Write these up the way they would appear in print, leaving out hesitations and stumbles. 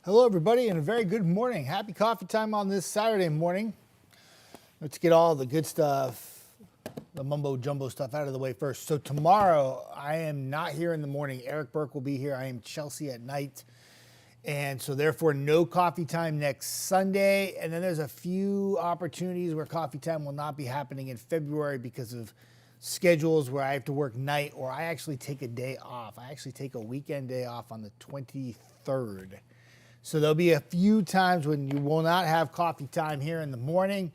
Hello, everybody, and a very good morning. Happy coffee time on this Saturday morning. Let's get all the good stuff, the mumbo jumbo stuff out of the way first. So tomorrow, I am not here in the morning. Eric Burke will be here. I am Chelsea at night. And so therefore, no coffee time next Sunday. And then there's a few opportunities where coffee time will not be happening in February because of schedules where I have to work night or I actually take a day off. I actually take a weekend day off on the 23rd. So there'll be a few times when you will not have coffee time here in the morning,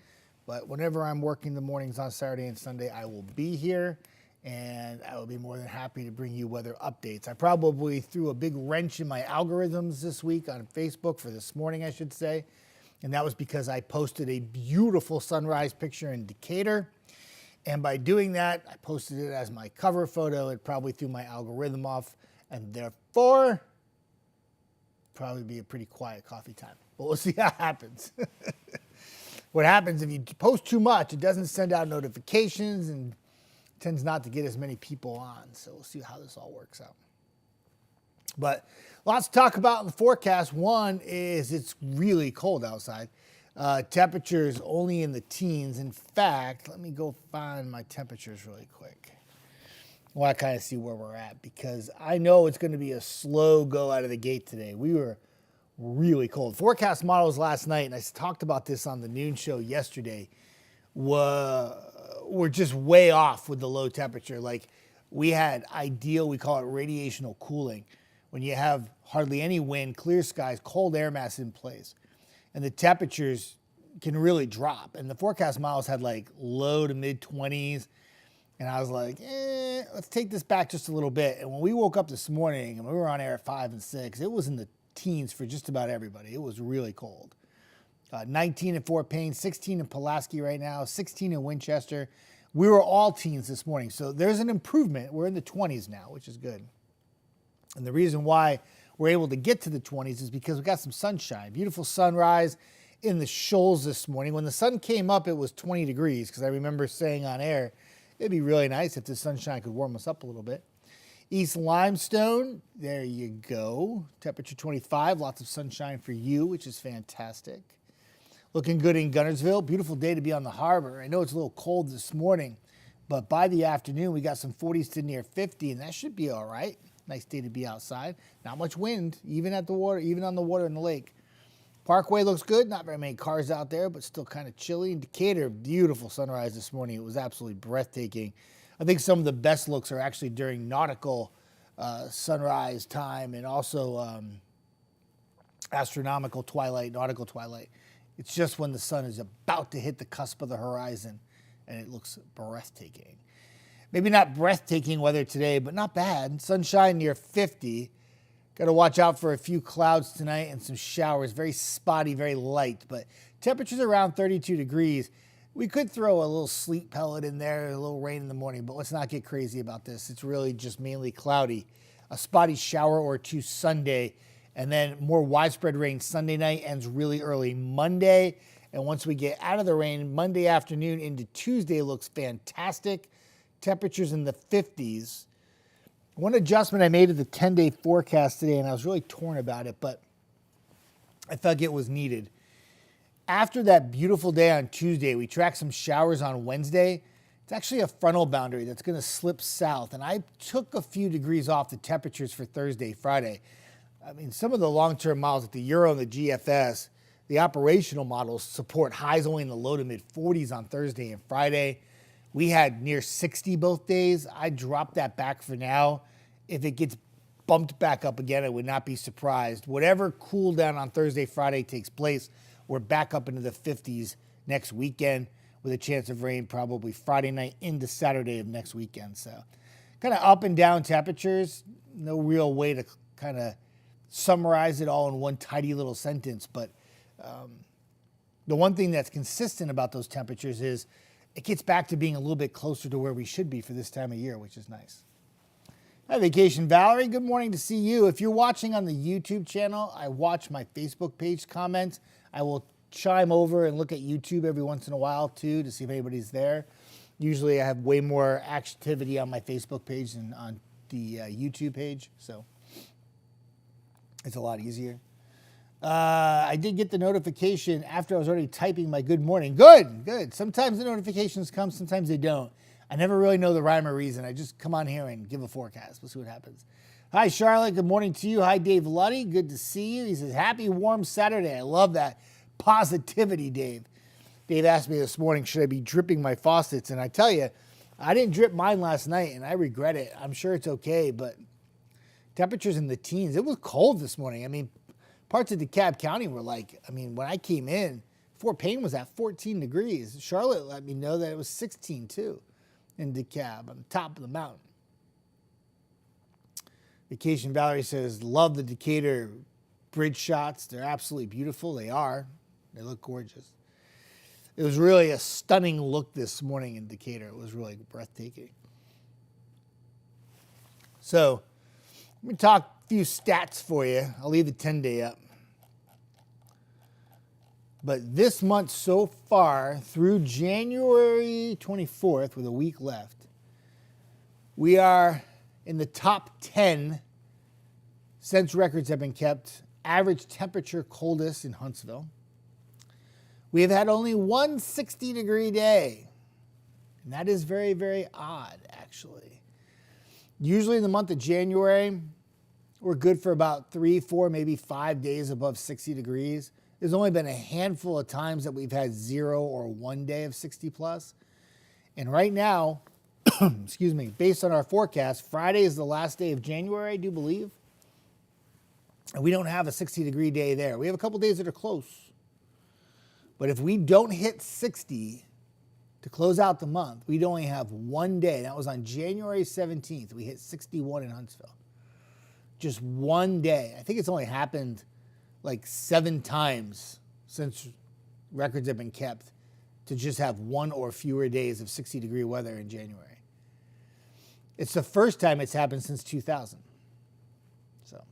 but whenever I'm working the mornings on Saturday and Sunday, I will be here, and I will be more than happy to bring you weather updates. I probably threw a big wrench in my algorithms this week on Facebook, for this morning, I should say, and that was because I posted a beautiful sunrise picture in Decatur, and by doing that, I posted it as my cover photo. It probably threw my algorithm off, and therefore, probably be a pretty quiet coffee time, but we'll see how it happens. What happens if you post too much, it doesn't send out notifications and tends not to get as many people on. So we'll see how this all works out. But lots to talk about in the forecast. One is it's really cold outside. Temperatures only in the teens. In fact, let me go find my temperatures really quick. I want to kind of see where we're at because I know it's going to be a slow go out of the gate today. We were really cold. Forecast models last night, and I talked about this on the noon show yesterday, were just way off with the low temperature. Like we had ideal, we call it radiational cooling, when you have hardly any wind, clear skies, cold air mass in place, and the temperatures can really drop. And the forecast models had like low to mid 20s. And I was like, let's take this back just a little bit. And when we woke up this morning and we were on air at 5 and 6, it was in the teens for just about everybody. It was really cold. 19 in Fort Payne, 16 in Pulaski right now, 16 in Winchester. We were all teens this morning. So there's an improvement. We're in the 20s now, which is good. And the reason why we're able to get to the 20s is because we got some sunshine. Beautiful sunrise in the shoals this morning. When the sun came up, it was 20 degrees because I remember saying on air, it'd be really nice if the sunshine could warm us up a little bit. East Limestone, there you go. Temperature 25, lots of sunshine for you, which is fantastic. Looking good in Guntersville. Beautiful day to be on the harbor. I know it's a little cold this morning, but by the afternoon, we got some 40s to near 50, and that should be all right. Nice day to be outside. Not much wind, even at the water, even on the water in the lake. Parkway looks good. Not very many cars out there, but still kind of chilly. In Decatur, beautiful sunrise this morning. It was absolutely breathtaking. I think some of the best looks are actually during nautical sunrise time and also astronomical twilight, nautical twilight. It's just when the sun is about to hit the cusp of the horizon, and it looks breathtaking. Maybe not breathtaking weather today, but not bad. Sunshine near 50. Got to watch out for a few clouds tonight and some showers. Very spotty, very light, but temperatures around 32 degrees. We could throw a little sleet pellet in there, a little rain in the morning, but let's not get crazy about this. It's really just mainly cloudy. A spotty shower or two Sunday, and then more widespread rain Sunday night, ends really early Monday. And once we get out of the rain, Monday afternoon into Tuesday looks fantastic. Temperatures in the 50s. One adjustment I made to the 10-day forecast today, and I was really torn about it, but I felt it was needed. After that beautiful day on Tuesday, we tracked some showers on Wednesday. It's actually a frontal boundary that's going to slip south, and I took a few degrees off the temperatures for Thursday, Friday. I mean, some of the long-term models like the Euro and the GFS, the operational models support highs only in the low to mid 40s on Thursday and Friday. We had near 60 both days. I dropped that back for now. If it gets bumped back up again, I would not be surprised. Whatever cool down on Thursday, Friday takes place, we're back up into the 50s next weekend with a chance of rain probably Friday night into Saturday of next weekend. So kind of up and down temperatures. No real way to kind of summarize it all in one tidy little sentence. But the one thing that's consistent about those temperatures is it gets back to being a little bit closer to where we should be for this time of year, which is nice. Hi, Vacation Valerie. Good morning to see you. If you're watching on the YouTube channel, I watch my Facebook page comments. I will chime over and look at YouTube every once in a while, too, to see if anybody's there. Usually I have way more activity on my Facebook page than on the YouTube page, so it's a lot easier. I did get the notification after I was already typing my good morning. Good. Sometimes the notifications come, sometimes they don't. I never really know the rhyme or reason. I just come on here and give a forecast. We'll see what happens. Hi, Charlotte. Good morning to you. Hi, Dave Luddy. Good to see you. He says, happy warm Saturday. I love that positivity, Dave. Dave asked me this morning, should I be dripping my faucets? And I tell you, I didn't drip mine last night, and I regret it. I'm sure it's okay, but temperatures in the teens. It was cold this morning. I mean, parts of DeKalb County were like, when I came in, Fort Payne was at 14 degrees. Charlotte let me know that it was 16 too in DeKalb on the top of the mountain. Vacation Valerie says, love the Decatur bridge shots. They're absolutely beautiful. They are. They look gorgeous. It was really a stunning look this morning in Decatur. It was really breathtaking. So, let me talk a few stats for you. I'll leave the 10-day up. But this month so far, through January 24th, with a week left, we are in the top 10 since records have been kept. Average temperature coldest in Huntsville. We have had only one 60-degree day. And that is very, very odd, actually. Usually in the month of January, we're good for about 3, 4, maybe 5 days above 60 degrees. There's only been a handful of times that we've had 0 or 1 day of 60 plus. And right now, excuse me, based on our forecast, Friday is the last day of January, I do believe. And we don't have a 60-degree day there. We have a couple days that are close. But if we don't hit 60 to close out the month, we'd only have 1 day. That was on January 17th. We hit 61 in Huntsville. Just 1 day. I think it's only happened like 7 times since records have been kept to just have 1 or fewer days of 60-degree weather in January. It's the first time it's happened since 2000. So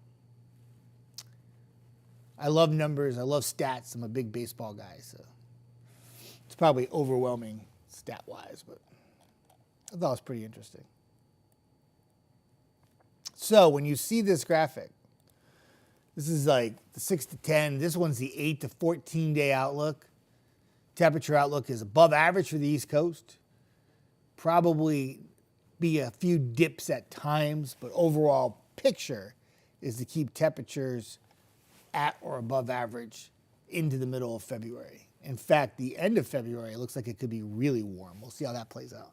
I love numbers. I love stats. I'm a big baseball guy, so it's probably overwhelming stat-wise, but I thought it was pretty interesting. So when you see this graphic, this is like the 6 to 10. This one's the 8 to 14 day outlook. Temperature outlook is above average for the East Coast. Probably be a few dips at times, but overall picture is to keep temperatures at or above average into the middle of February. In fact, the end of February, it looks like it could be really warm. We'll see how that plays out.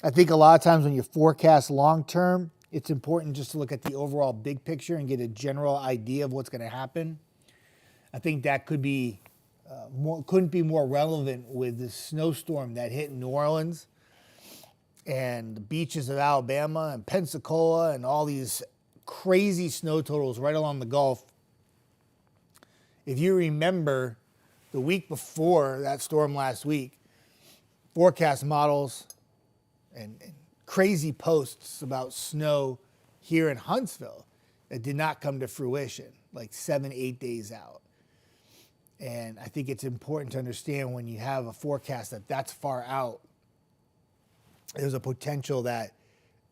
I think a lot of times when you forecast long-term, it's important just to look at the overall big picture and get a general idea of what's going to happen. I think that could be couldn't be more relevant with the snowstorm that hit New Orleans and the beaches of Alabama and Pensacola and all these crazy snow totals right along the Gulf. If you remember the week before that storm last week, forecast models and crazy posts about snow here in Huntsville that did not come to fruition, like 7, 8 days out. And I think it's important to understand when you have a forecast that that's far out, there's a potential that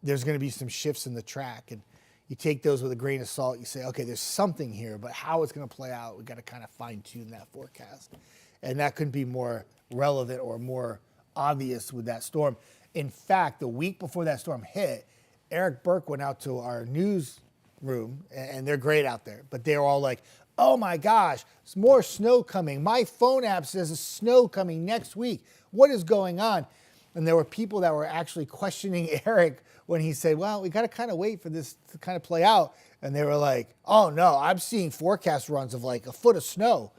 there's going to be some shifts in the track. And you take those with a grain of salt. You say, okay, there's something here, but how it's going to play out, we've got to kind of fine tune that forecast. And that couldn't be more relevant or more obvious with that storm. In fact, the week before that storm hit, Eric Burke went out to our newsroom, and they're great out there, but they were all like, oh my gosh, there's more snow coming. My phone app says there's snow coming next week. What is going on? And there were people that were actually questioning Eric when he said, well, we got to kind of wait for this to kind of play out. And they were like, oh no, I'm seeing forecast runs of like a foot of snow.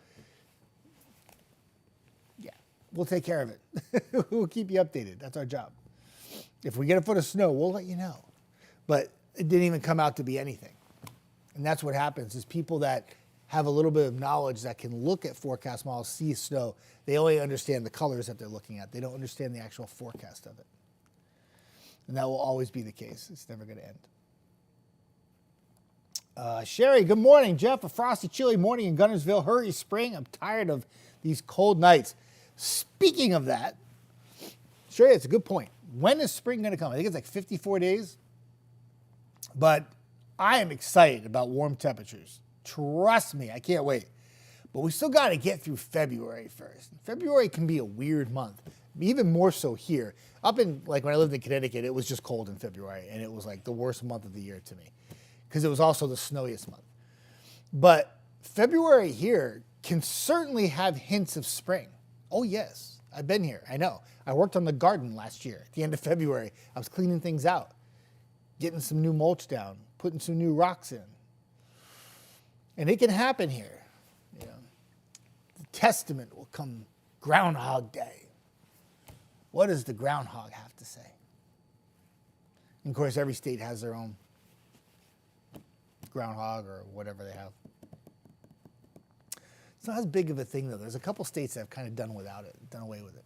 Yeah, we'll take care of it. We'll keep you updated. That's our job. If we get a foot of snow, we'll let you know. But it didn't even come out to be anything. And that's what happens is people that have a little bit of knowledge that can look at forecast models, see snow, they only understand the colors that they're looking at. They don't understand the actual forecast of it. And that will always be the case. It's never going to end. Sherry, good morning. Jeff, a frosty, chilly morning in Gunnersville. Hurry, spring. I'm tired of these cold nights. Speaking of that, Sherry, it's a good point. When is spring going to come? I think it's like 54 days. But I am excited about warm temperatures. Trust me, I can't wait. But we still got to get through February first. February can be a weird month, even more so here. Up in, like, when I lived in Connecticut, it was just cold in February, and it was like the worst month of the year to me because it was also the snowiest month. But February here can certainly have hints of spring. Oh, yes, I've been here. I know. I worked on the garden last year at the end of February. I was cleaning things out, getting some new mulch down, putting some new rocks in. And it can happen here. You know, the testament will come Groundhog Day. What does the groundhog have to say? And of course, every state has their own groundhog or whatever they have. It's not as big of a thing, though. There's a couple states that have kind of done without it, done away with it.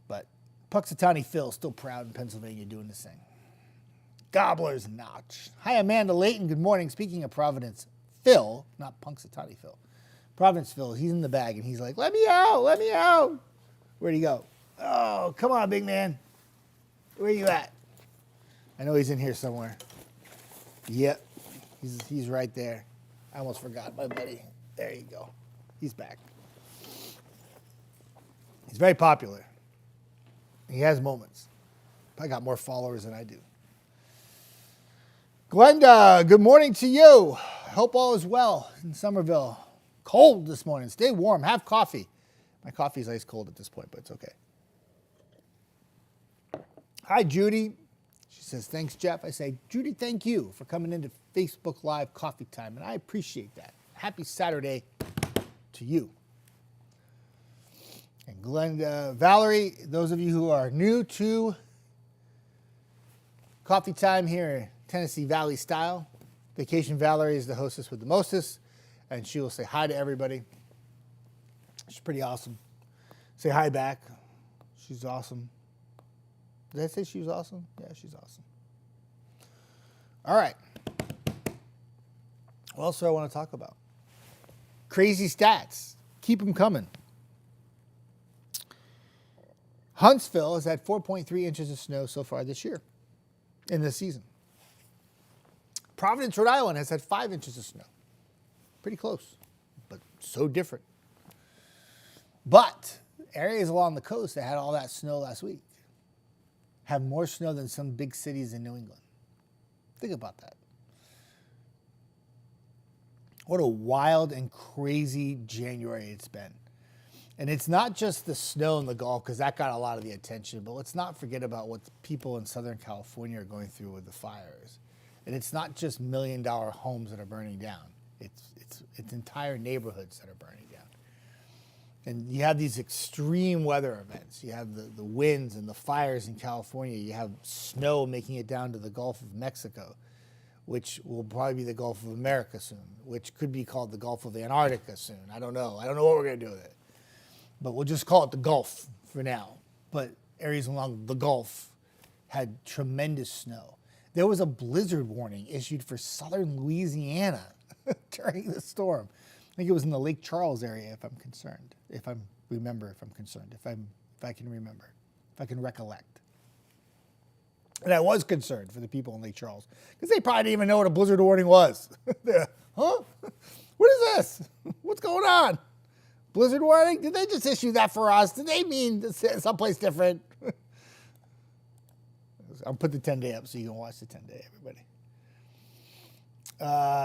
But Puxatawny Phil still proud in Pennsylvania doing this thing. Gobbler's Notch. Hi, Amanda Layton. Good morning. Speaking of Providence, Phil, not Punxsutawney Phil, Providence Phil, he's in the bag, and he's like, let me out, let me out. Where'd he go? Oh, come on, big man. Where you at? I know he's in here somewhere. Yep, he's right there. I almost forgot my buddy. There you go. He's back. He's very popular. He has moments. I got more followers than I do. Glenda, good morning to you. Hope all is well in Somerville. Cold this morning. Stay warm. Have coffee. My coffee is ice cold at this point, but it's okay. Hi, Judy. She says, thanks, Jeff. I say, Judy, thank you for coming into Facebook Live Coffee Time, and I appreciate that. Happy Saturday to you. And Glenda, Valerie, those of you who are new to Coffee Time here, Tennessee Valley style, Vacation Valerie is the hostess with the mostest, and she will say hi to everybody. She's pretty awesome. Say hi back. She's awesome. Did I say she was awesome? Yeah, she's awesome. All right. What else do I want to talk about? Crazy stats. Keep them coming. Huntsville has had 4.3 inches of snow so far this year, in this season. Providence, Rhode Island has had 5 inches of snow. Pretty close, but so different. But areas along the coast that had all that snow last week have more snow than some big cities in New England. Think about that. What a wild and crazy January it's been. And it's not just the snow in the Gulf, because that got a lot of the attention, but let's not forget about what the people in Southern California are going through with the fires. And it's not just million-dollar homes that are burning down. It's entire neighborhoods that are burning down. And you have these extreme weather events. You have the winds and the fires in California. You have snow making it down to the Gulf of Mexico, which will probably be the Gulf of America soon, which could be called the Gulf of Antarctica soon. I don't know. I don't know what we're going to do with it. But we'll just call it the Gulf for now. But areas along the Gulf had tremendous snow. There was a blizzard warning issued for southern Louisiana during the storm. I think it was in the Lake Charles area, if I'm concerned. If I can remember, if I can recollect. And I was concerned for the people in Lake Charles, because they probably didn't even know what a blizzard warning was. Huh? What is this? What's going on? Blizzard warning? Did they just issue that for us? Did they mean someplace different? I'll put the 10-day up so you can watch the 10-day, everybody.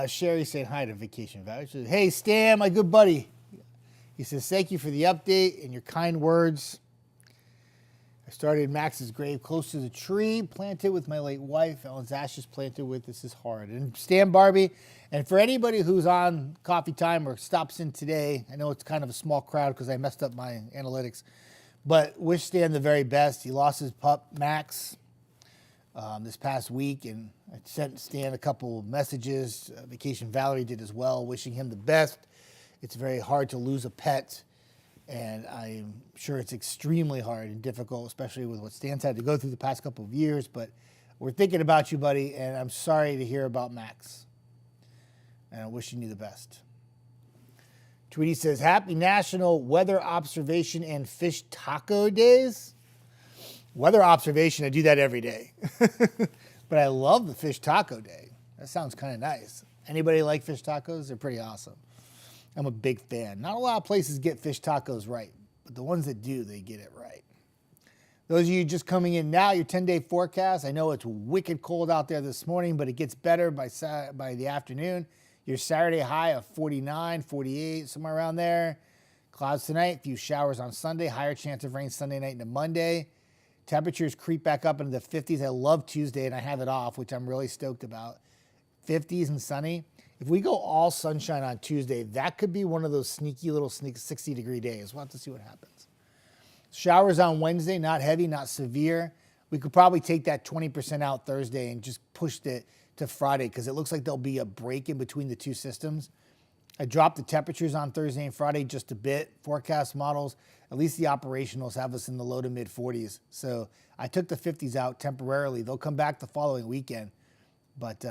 Sherry saying hi to Vacation Valley. She says, hey, Stan, my good buddy. He says, thank you for the update and your kind words. I started Max's grave close to the tree, planted with my late wife. Ellen's ashes planted with This Is Hard. And Stan Barbie, and for anybody who's on Coffee Time or stops in today, I know it's kind of a small crowd because I messed up my analytics, but wish Stan the very best. He lost his pup, Max, this past week, and I sent Stan a couple messages. Vacation Valerie did as well, wishing him the best. It's very hard to lose a pet, and I'm sure it's extremely hard and difficult, especially with what Stan's had to go through the past couple of years, but we're thinking about you, buddy, and I'm sorry to hear about Max, and I'm wishing you the best. Tweety says, happy National Weather Observation and Fish Taco Days. Weather observation, I do that every day. But I love the Fish Taco Day. That sounds kind of nice. Anybody like fish tacos? They're pretty awesome. I'm a big fan. Not a lot of places get fish tacos right, but the ones that do, they get it right. Those of you just coming in now, your 10-day forecast. I know it's wicked cold out there this morning, but it gets better by the afternoon. Your Saturday high of 49, 48, somewhere around there. Clouds tonight, few showers on Sunday, higher chance of rain Sunday night into Monday. Temperatures creep back up into the 50s. I love Tuesday, and I have it off, which I'm really stoked about. 50s and sunny. If we go all sunshine on Tuesday, that could be one of those sneaky 60-degree days. We'll have to see what happens. Showers on Wednesday, not heavy, not severe. We could probably take that 20% out Thursday and just push it to Friday because it looks like there'll be a break in between the two systems. I dropped the temperatures on Thursday and Friday just a bit. Forecast models, at least the operationals, have us in the low to mid 40s. So I took the 50s out temporarily. They'll come back the following weekend. But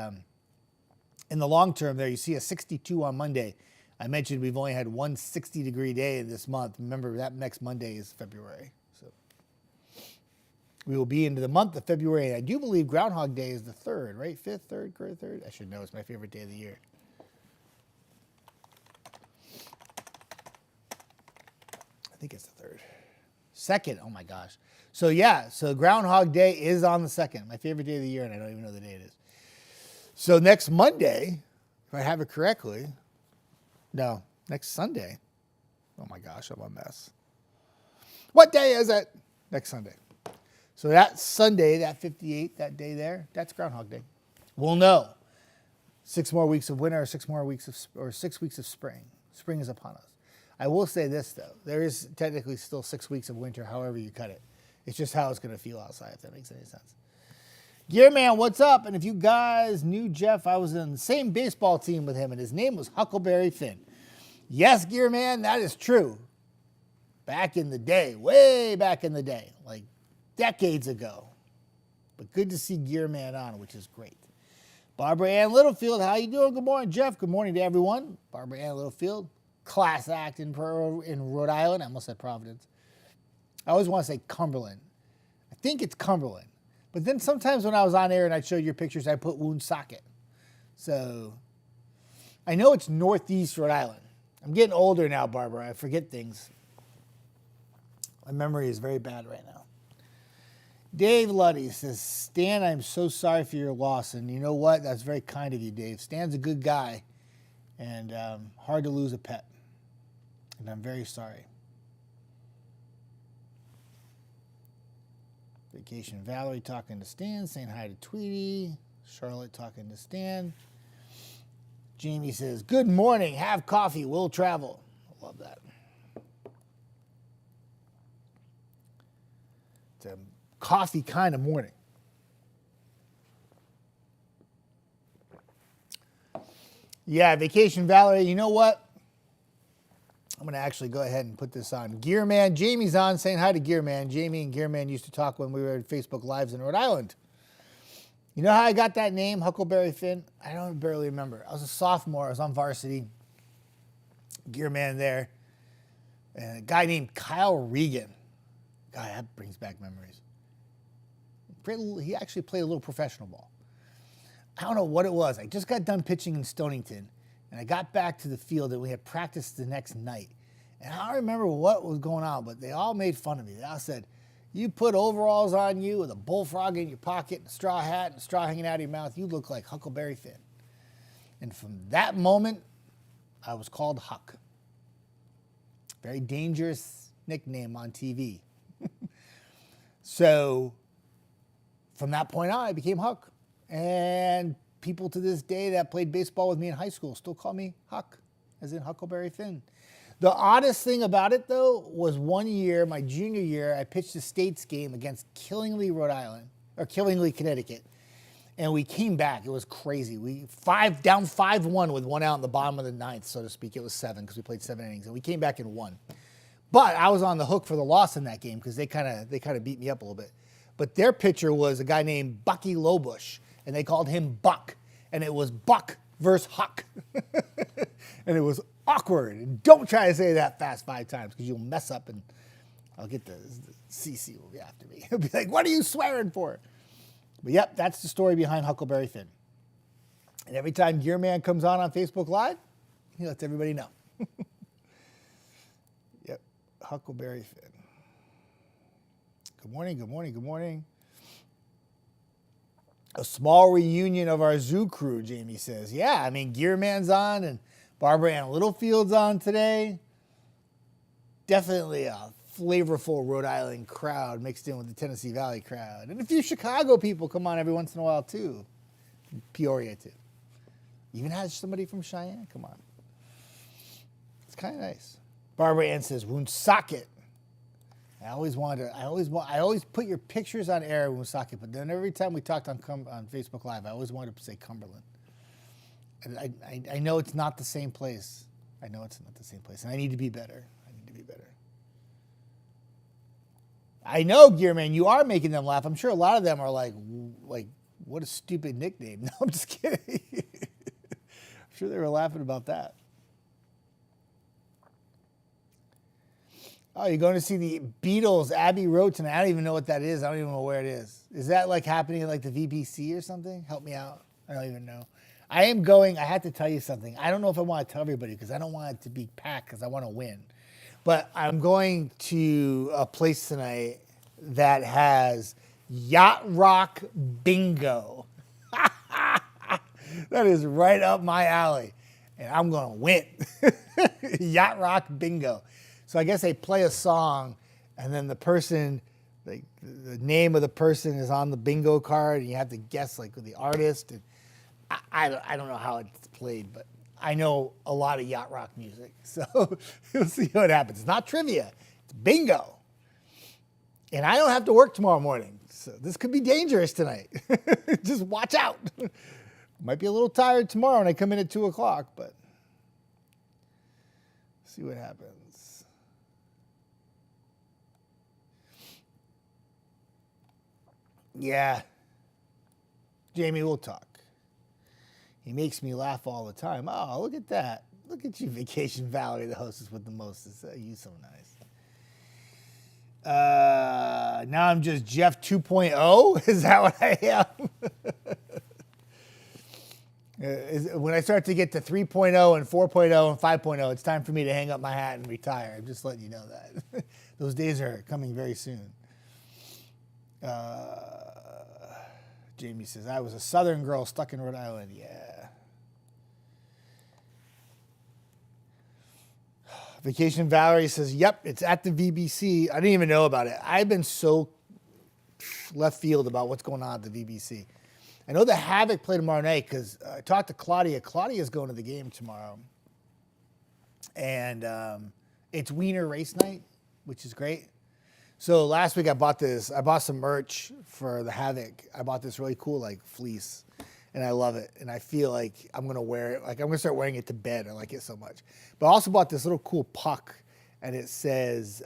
in the long term there, you see a 62 on Monday. I mentioned we've only had one 60-degree day this month. Remember, that next Monday is February. So we will be into the month of February. And I do believe Groundhog Day is the 3rd, right? 5th, 3rd, 3rd? I should know. It's my favorite day of the year. I think it's the 3rd. 2nd, oh my gosh. So yeah, so Groundhog Day is on the 2nd. My favorite day of the year, and I don't even know the day it is. So next Monday, if I have it correctly, no, next Sunday. Oh my gosh, I'm a mess. What day is it? Next Sunday. So that Sunday, that 58, that day there, that's Groundhog Day. We'll know. 6 more weeks of winter, 6 weeks of spring. Spring is upon us. I will say this, though. There is technically still 6 weeks of winter, however you cut it. It's just how it's going to feel outside, if that makes any sense. Gear Man, what's up? And if you guys knew Jeff, I was in the same baseball team with him, and his name was Huckleberry Finn. Yes, Gear Man, that is true. Back in the day, way back in the day, like decades ago. But good to see Gear Man on, which is great. Barbara Ann Littlefield, how you doing? Good morning, Jeff. Good morning to everyone. Barbara Ann Littlefield. Class act in Rhode Island. I almost said Providence. I always want to say Cumberland. I think it's Cumberland. But then sometimes when I was on air and I'd show your pictures, I put Woonsocket. So I know it's Northeast Rhode Island. I'm getting older now, Barbara. I forget things. My memory is very bad right now. Dave Luddy says, Stan, I'm so sorry for your loss. And you know what? That's very kind of you, Dave. Stan's a good guy and hard to lose a pet. And I'm very sorry. Vacation Valerie talking to Stan, saying hi to Tweety. Charlotte talking to Stan. Jamie says, good morning, have coffee, we'll travel. I love that. It's a coffee kind of morning. Yeah, Vacation Valerie, you know what? I'm going to actually go ahead and put this on. Gear Man, Jamie's on, saying hi to Gear Man. Jamie and Gear Man used to talk when we were at Facebook Lives in Rhode Island. You know how I got that name, Huckleberry Finn? I don't barely remember. I was a sophomore. I was on varsity. Gear Man there. And a guy named Kyle Regan. God, that brings back memories. He actually played a little professional ball. I don't know what it was. I just got done pitching in Stonington. And I got back to the field and we had practice the next night. And I don't remember what was going on, but they all made fun of me. They all said, you put overalls on you with a bullfrog in your pocket and a straw hat and a straw hanging out of your mouth, you look like Huckleberry Finn. And from that moment, I was called Huck. Very dangerous nickname on TV. So from that point on, I became Huck. And people to this day that played baseball with me in high school still call me Huck, as in Huckleberry Finn. The oddest thing about it, though, was one year, my junior year, I pitched a states game against Killingly, Connecticut. And we came back. It was crazy. We down 5-1 with 1 out in the bottom of the 9th, so to speak. It was 7 because we played 7 innings. And we came back and won. But I was on the hook for the loss in that game because they kind of beat me up a little bit. But their pitcher was a guy named Bucky Lobush. And they called him Buck. And it was Buck versus Huck. And it was awkward. And don't try to say that fast 5 times because you'll mess up and I'll get the CC will be after me. He'll be like, what are you swearing for? But yep, that's the story behind Huckleberry Finn. And every time Gear Man comes on Facebook Live, he lets everybody know. Yep, Huckleberry Finn. Good morning, good morning, good morning. A small reunion of our zoo crew, Jamie says. Yeah, I mean, Gear Man's on and Barbara Ann Littlefield's on today. Definitely a flavorful Rhode Island crowd mixed in with the Tennessee Valley crowd. And a few Chicago people come on every once in a while, too. Peoria, too. Even has somebody from Cheyenne come on. It's kind of nice. Barbara Ann says, Woonsocket. I always put your pictures on air, Woonsocket, but then every time we talked on Facebook Live, I always wanted to say Cumberland. And I know it's not the same place. I know it's not the same place, and I need to be better. I know, Gearman, you are making them laugh. I'm sure a lot of them are like, what a stupid nickname. No, I'm just kidding. I'm sure they were laughing about that. Oh, you're going to see the Beatles Abbey Road tonight. I don't even know what that is. I don't even know where it is. Is that like happening at like the VBC or something? Help me out. I don't even know. I am going. I have to tell you something. I don't know if I want to tell everybody because I don't want it to be packed because I want to win. But I'm going to a place tonight that has Yacht Rock Bingo. That is right up my alley. And I'm going to win. Yacht Rock Bingo. So I guess they play a song, and then the person, like the name of the person is on the bingo card, and you have to guess like the artist. And I don't know how it's played, but I know a lot of yacht rock music, so we'll see what happens. It's not trivia, it's bingo. And I don't have to work tomorrow morning, so this could be dangerous tonight. Just watch out. Might be a little tired tomorrow when I come in at 2 o'clock, but see what happens. Yeah. Jamie, we'll talk. He makes me laugh all the time. Oh, look at that. Look at you, Vacation Valerie, the hostess with the mostest. You so nice. Now I'm just Jeff 2.0? Is that what I am? When I start to get to 3.0 and 4.0 and 5.0, it's time for me to hang up my hat and retire. I'm just letting you know that. Those days are coming very soon. Jamie says, I was a Southern girl stuck in Rhode Island. Yeah. Vacation Valerie says, yep, it's at the VBC. I didn't even know about it. I've been so left field about what's going on at the VBC. I know the Havoc play tomorrow night because I talked to Claudia. Claudia's going to the game tomorrow. And it's Wiener race night, which is great. So last week I bought some merch for the Havoc. I bought this really cool like fleece and I love it. And I feel like I'm going to wear it. Like I'm going to start wearing it to bed. I like it so much. But I also bought this little cool puck and it says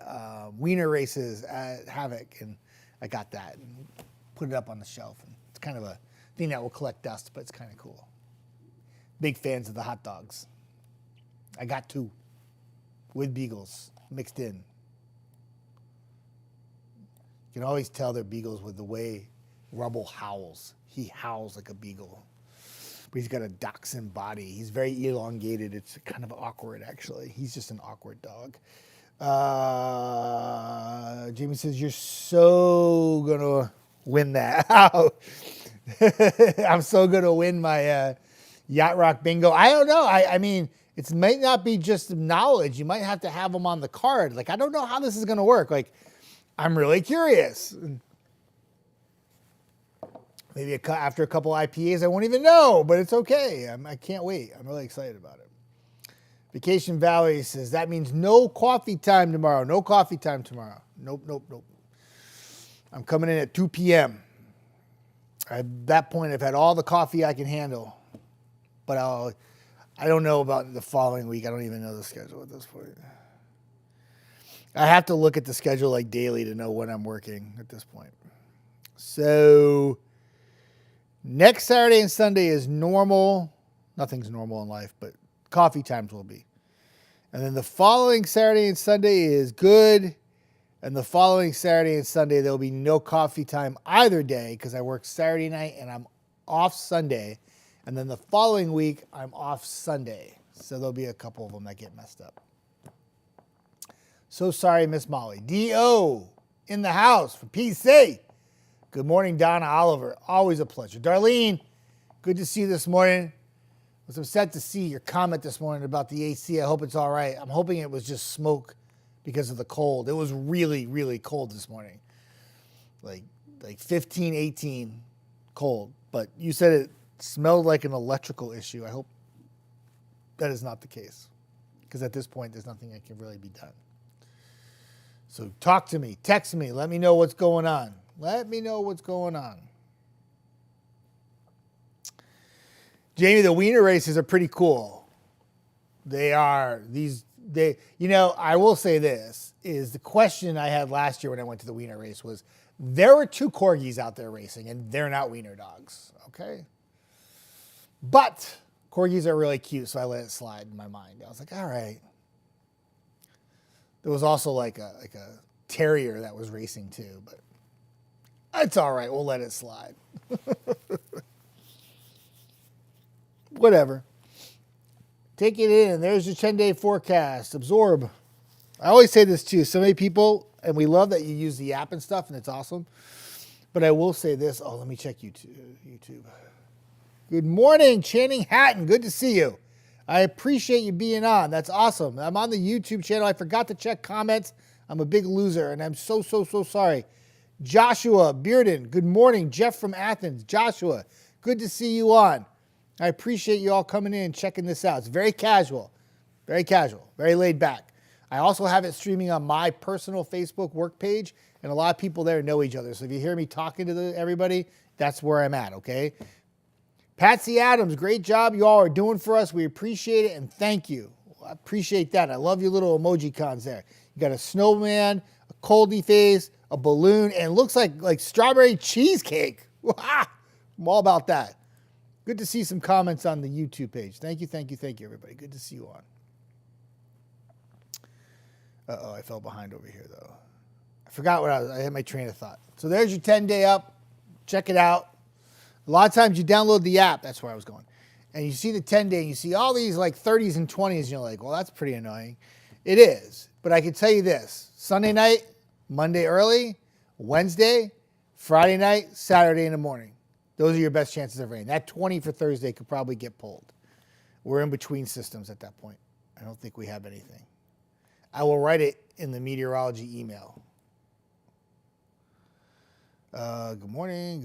Wiener races at Havoc. And I got that and put it up on the shelf. And it's kind of a thing that will collect dust, but it's kind of cool. Big fans of the hot dogs. I got 2 with beagles mixed in. You can always tell they're beagles with the way Rubble howls. He howls like a beagle. But he's got a dachshund body. He's very elongated. It's kind of awkward, actually. He's just an awkward dog. Jamie says, you're so going to win that. I'm so going to win my Yacht Rock Bingo. I don't know. I mean, it might not be just knowledge. You might have to have them on the card. Like, I don't know how this is going to work. Like, I'm really curious. Maybe after a couple IPAs, I won't even know, but it's okay. I can't wait. I'm really excited about it. Vacation Valley says, that means no coffee time tomorrow. No coffee time tomorrow. Nope. I'm coming in at 2 p.m. At that point, I've had all the coffee I can handle. But I don't know about the following week. I don't even know the schedule at this point. I have to look at the schedule like daily to know when I'm working at this point. So next Saturday and Sunday is normal. Nothing's normal in life, but coffee times will be. And then the following Saturday and Sunday is good. And the following Saturday and Sunday, there'll be no coffee time either day because I work Saturday night and I'm off Sunday. And then the following week, I'm off Sunday. So there'll be a couple of them that get messed up. So sorry, Miss Molly. D.O. in the house for PC. Good morning, Donna Oliver. Always a pleasure. Darlene, good to see you this morning. Was upset to see your comment this morning about the AC. I hope it's all right. I'm hoping it was just smoke because of the cold. It was really, really cold this morning. Like 15, 18 cold. But you said it smelled like an electrical issue. I hope that is not the case. Because at this point, there's nothing that can really be done. So talk to me. Text me. Let me know what's going on. Let me know what's going on. Jamie, the wiener races are pretty cool. They are. I will say this, is the question I had last year when I went to the wiener race was, there were 2 corgis out there racing, and they're not wiener dogs, okay? But corgis are really cute, so I let it slide in my mind. I was like, all right. There was also like a terrier that was racing too, but it's all right. We'll let it slide. Whatever. Take it in. There's your 10-day forecast. Absorb. I always say this too. So many people, and we love that you use the app and stuff, and it's awesome. But I will say this. Oh, let me check YouTube. Good morning, Channing Hatton. Good to see you. I appreciate you being on. That's awesome. I'm on the YouTube channel. I forgot to check comments. I'm a big loser, and I'm so sorry. Joshua Bearden, good morning. Jeff from Athens. Joshua, good to see you on. I appreciate you all coming in and checking this out. It's very casual, very laid back. I also have it streaming on my personal Facebook work page, and a lot of people there know each other. So if you hear me talking to everybody, that's where I'm at, okay? Patsy Adams, great job you all are doing for us. We appreciate it, and thank you. I appreciate that. I love your little emoji cons there. You got a snowman, a coldy face, a balloon, and it looks like strawberry cheesecake. I'm all about that. Good to see some comments on the YouTube page. Thank you, everybody. Good to see you on. Uh-oh, I fell behind over here, though. I forgot I had my train of thought. So there's your 10-day up. Check it out. A lot of times you download the app. That's where I was going. And you see the 10-day, and you see all these like 30s and 20s, and you're like, well, that's pretty annoying. It is. But I can tell you this. Sunday night, Monday early, Wednesday, Friday night, Saturday in the morning. Those are your best chances of rain. That 20 for Thursday could probably get pulled. We're in between systems at that point. I don't think we have anything. I will write it in the meteorology email. Good morning.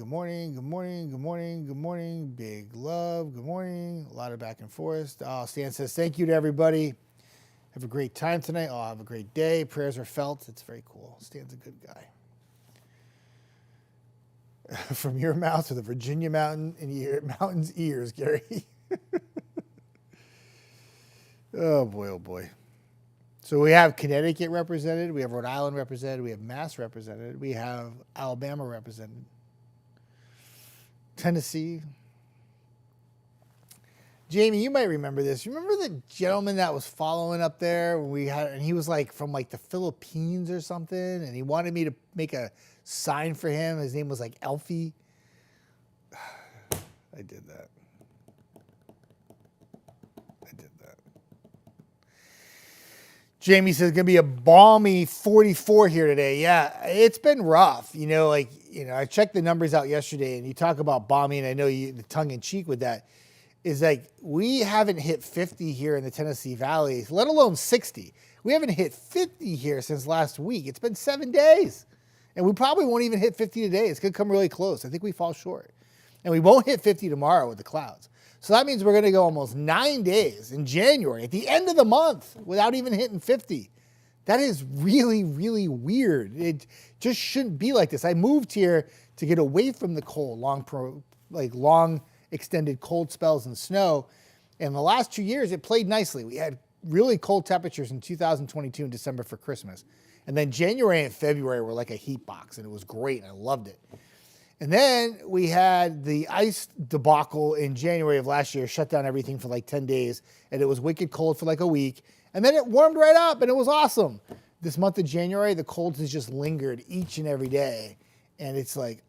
Big love. Good morning. A lot of back and forth. Stan says, thank you to everybody. Have a great time tonight. Oh, have a great day. Prayers are felt. It's very cool. Stan's a good guy. From your mouth to the Virginia mountain's ears, Gary. Oh, boy. So we have Connecticut represented. We have Rhode Island represented. We have Mass represented. We have Alabama represented. Tennessee. Jamie, you might remember this. You remember the gentleman that was following up there and he was like from like the Philippines or something, and he wanted me to make a sign for him. His name was like Elfie. I did that. Jamie says it's going to be a balmy 44 here today. Yeah, it's been rough. I checked the numbers out yesterday, and you talk about balmy, and I know the tongue in cheek with that is like we haven't hit 50 here in the Tennessee Valley, let alone 60. We haven't hit 50 here since last week. It's been 7 days, and we probably won't even hit 50 today. It's going to come really close. I think we fall short, and we won't hit 50 tomorrow with the clouds. So that means we're going to go almost 9 days in January at the end of the month without even hitting 50. That is really, really weird. It just shouldn't be like this. I moved here to get away from the cold, long extended cold spells and snow. And the last 2 years, it played nicely. We had really cold temperatures in 2022 in December for Christmas. And then January and February were like a heat box, and it was great. And I loved it. And then we had the ice debacle in January of last year, shut down everything for like 10 days, and it was wicked cold for like a week. And then it warmed right up, and it was awesome. This month of January, the cold has just lingered each and every day. And it's like,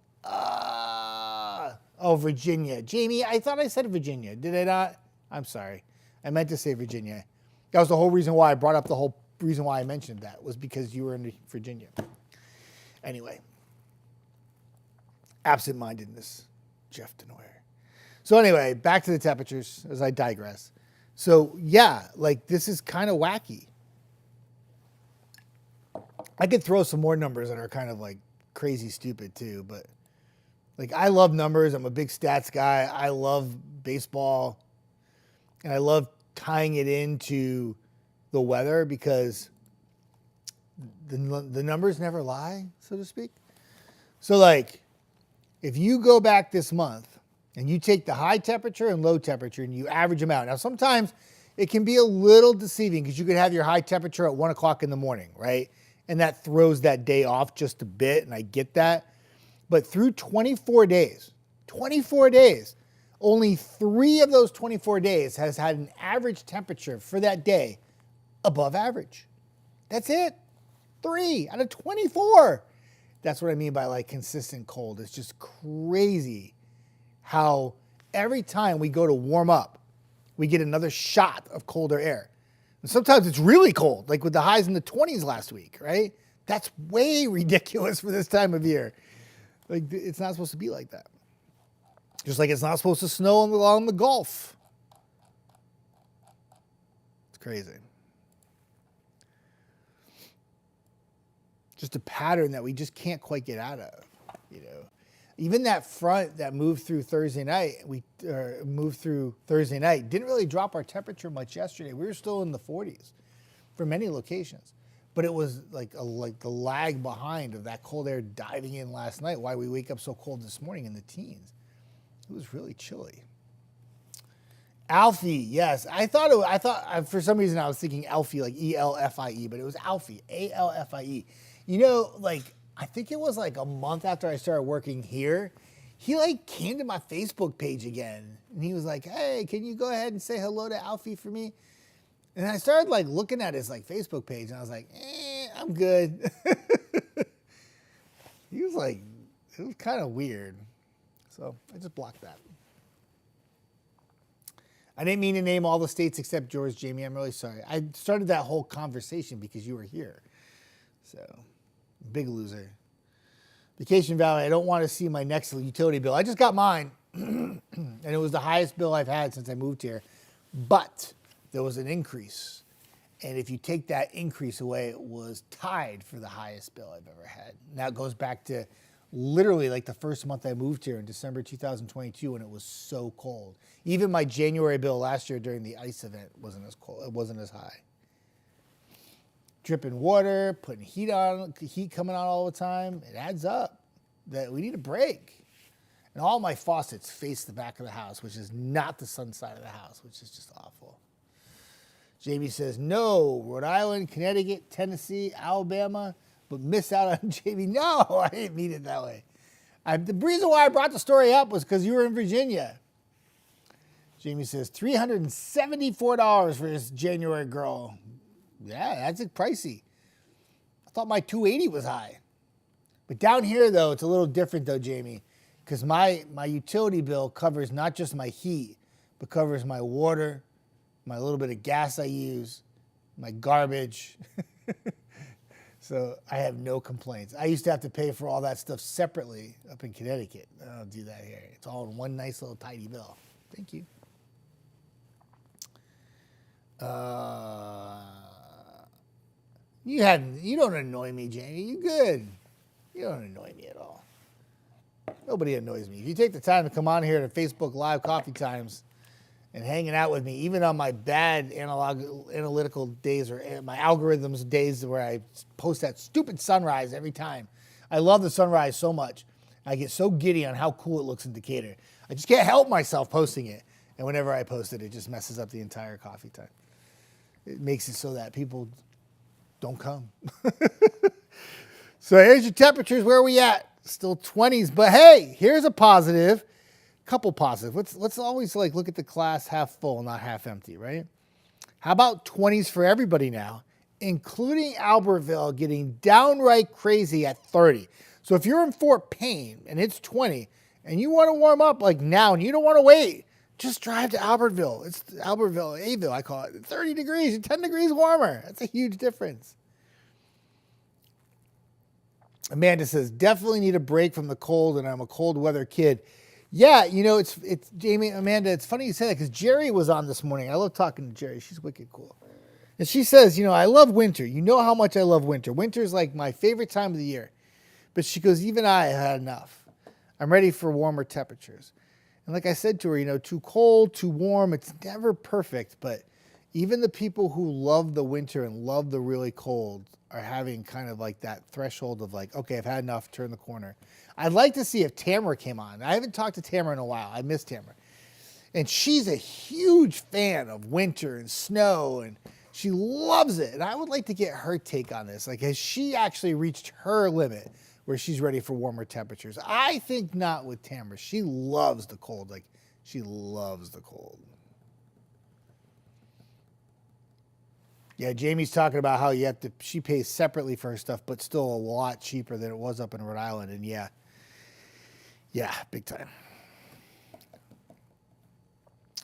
Oh, Virginia. Jamie, I thought I said Virginia. Did I not? I'm sorry. I meant to say Virginia. That was the whole reason why I brought up the whole reason why I mentioned that was because you were in Virginia. Anyway. Absent-mindedness. Jeff Denoyer. So anyway, back to the temperatures as I digress. So yeah, like this is kind of wacky. I could throw some more numbers that are kind of like crazy stupid too, but like I love numbers. I'm a big stats guy. I love baseball, and I love tying it into the weather because the numbers never lie, so to speak. So like if you go back this month and you take the high temperature and low temperature and you average them out. Now sometimes it can be a little deceiving because you could have your high temperature at 1 o'clock in the morning, right? And that throws that day off just a bit, and I get that. But through 24 days, only 3 of those 24 days has had an average temperature for that day above average. That's it. 3 out of 24. That's what I mean by like consistent cold. It's just crazy how every time we go to warm up, we get another shot of colder air. And sometimes it's really cold, like with the highs in the 20s last week, right? That's way ridiculous for this time of year. Like, it's not supposed to be like that. Just like it's not supposed to snow along the Gulf. It's crazy. Just a pattern that we just can't quite get out of, you know. Even that front that moved through Thursday night, didn't really drop our temperature much yesterday. We were still in the 40s for many locations. But it was like the lag behind of that cold air diving in last night, why we wake up so cold this morning in the teens. It was really chilly. Alfie, yes. I thought for some reason I was thinking Alfie, like E-L-F-I-E, but it was Alfie, A-L-F-I-E. You know, like, I think it was like a month after I started working here, he like came to my Facebook page again. And he was like, hey, can you go ahead and say hello to Alfie for me? And I started like looking at his like Facebook page and I was like, I'm good. He was like, it was kind of weird. So I just blocked that. I didn't mean to name all the states except yours, Jamie. I'm really sorry. I started that whole conversation because you were here. So, big loser. Vacation Valley, I don't want to see my next utility bill. I just got mine, and it was the highest bill I've had since I moved here. But there was an increase. And if you take that increase away, it was tied for the highest bill I've ever had. And that goes back to literally like the first month I moved here in December 2022 when it was so cold. Even my January bill last year during the ice event wasn't as cold. It wasn't as high. Dripping water, putting heat coming on all the time. It adds up. That we need a break. And all my faucets face the back of the house, which is not the sun side of the house, which is just awful. Jamie says, no, Rhode Island, Connecticut, Tennessee, Alabama, but miss out on Jamie. No, I didn't mean it that way. The reason why I brought the story up was because you were in Virginia. Jamie says, $374 for this January girl. Yeah, that's pricey. I thought my $280 was high. But down here, though, it's a little different, though, Jamie, because my utility bill covers not just my heat, but covers my water, my little bit of gas I use, my garbage. So I have no complaints. I used to have to pay for all that stuff separately up in Connecticut. I don't do that here. It's all in one nice little tidy bill. Thank you. You don't annoy me, Jamie. You good. You don't annoy me at all. Nobody annoys me. If you take the time to come on here to Facebook Live Coffee Times and hanging out with me, even on my bad analytical days or my algorithms days where I post that stupid sunrise every time. I love the sunrise so much. I get so giddy on how cool it looks in Decatur. I just can't help myself posting it. And whenever I post it, it just messes up the entire coffee time. It makes it so that people don't come. So here's your temperatures. Where are we at? Still 20s. But hey, here's a positive. Couple positive. Let's always like look at the glass half full, not half empty, right? How about 20s for everybody now, including Albertville getting downright crazy at 30. So if you're in Fort Payne and it's 20, and you want to warm up like now and you don't want to wait, just drive to Albertville. It's Albertville, Aville, I call it. 30 degrees, 10 degrees warmer. That's a huge difference. Amanda says, definitely need a break from the cold, and I'm a cold weather kid. Yeah, it's Jamie, Amanda, it's funny you say that because Jerry was on this morning. I love talking to Jerry. She's wicked cool. And she says, I love winter. You know how much I love winter. Winter is like my favorite time of the year. But she goes, even I have had enough. I'm ready for warmer temperatures. And like I said to her, too cold, too warm, it's never perfect. But even the people who love the winter and love the really cold are having kind of like that threshold of like, okay, I've had enough, turn the corner. I'd like to see if Tamara came on. I haven't talked to Tamara in a while. I miss Tamara. And she's a huge fan of winter and snow, and she loves it. And I would like to get her take on this. Like, has she actually reached her limit where she's ready for warmer temperatures? I think not with Tamara. She loves the cold. Like, she loves the cold. Yeah, Jamie's talking about how she pays separately for her stuff, but still a lot cheaper than it was up in Rhode Island. And yeah, big time.